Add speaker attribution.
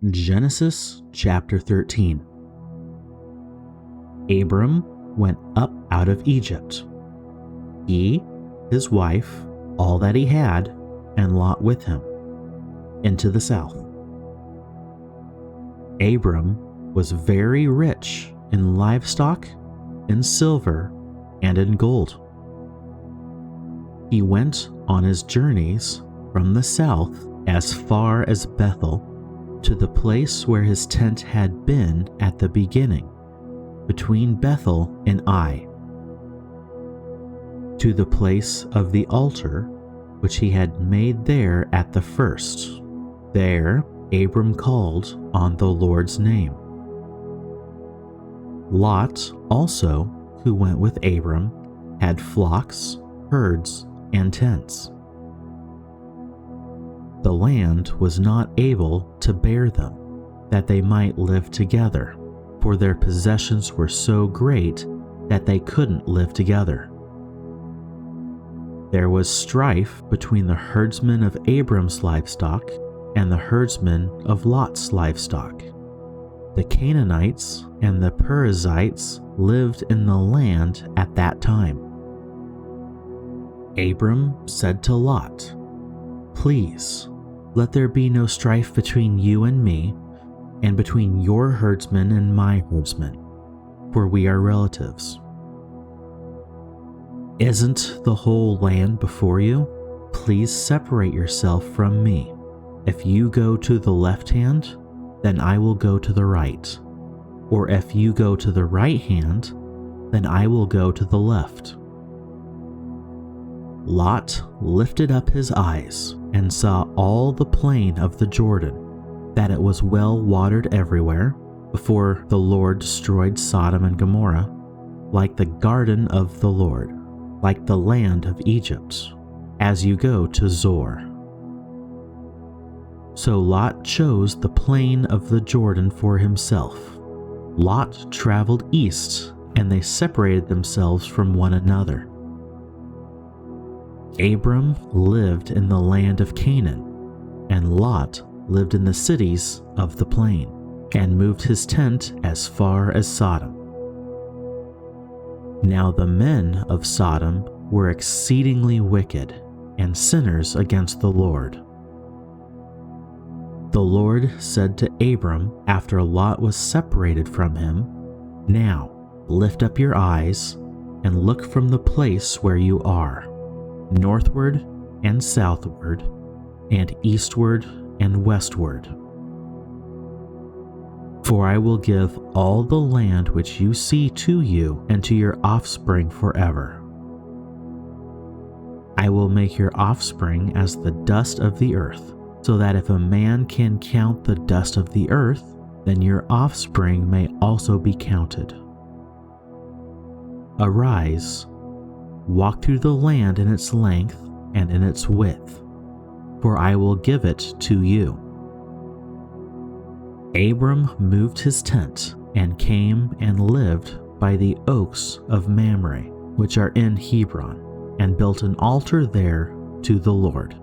Speaker 1: Genesis chapter 13. Abram went up out of Egypt, he, his wife, all that he had, and Lot with him, into the south. Abram was very rich in livestock, in silver, and in gold. He went on his journeys from the south as far as Bethel, to the place where his tent had been at the beginning, between Bethel and Ai, to the place of the altar which he had made there at the first. There Abram called on the Lord's name. Lot also, who went with Abram, had flocks, herds, and tents. The land was not able to bear them, that they might live together, for their possessions were so great that they couldn't live together. There was strife between the herdsmen of Abram's livestock and the herdsmen of Lot's livestock. The Canaanites and the Perizzites lived in the land at that time. Abram said to Lot, "Please, let there be no strife between you and me, and between your herdsmen and my herdsmen, for we are relatives. Isn't the whole land before you? Please separate yourself from me. If you go to the left hand, then I will go to the right. Or if you go to the right hand, then I will go to the left." Lot lifted up his eyes and saw all the plain of the Jordan, that it was well watered everywhere, before the Lord destroyed Sodom and Gomorrah, like the garden of the Lord, like the land of Egypt, as you go to Zoar. So Lot chose the plain of the Jordan for himself. Lot traveled east, and they separated themselves from one another. Abram lived in the land of Canaan, and Lot lived in the cities of the plain, and moved his tent as far as Sodom. Now the men of Sodom were exceedingly wicked, and sinners against the Lord. The Lord said to Abram after Lot was separated from him, "Now lift up your eyes, and look from the place where you are, northward and southward, and eastward and westward. For I will give all the land which you see to you and to your offspring forever. I will make your offspring as the dust of the earth, so that if a man can count the dust of the earth, then your offspring may also be counted. Arise, walk through the land in its length and in its width, for I will give it to you." Abram moved his tent and came and lived by the oaks of Mamre, which are in Hebron, and built an altar there to the Lord.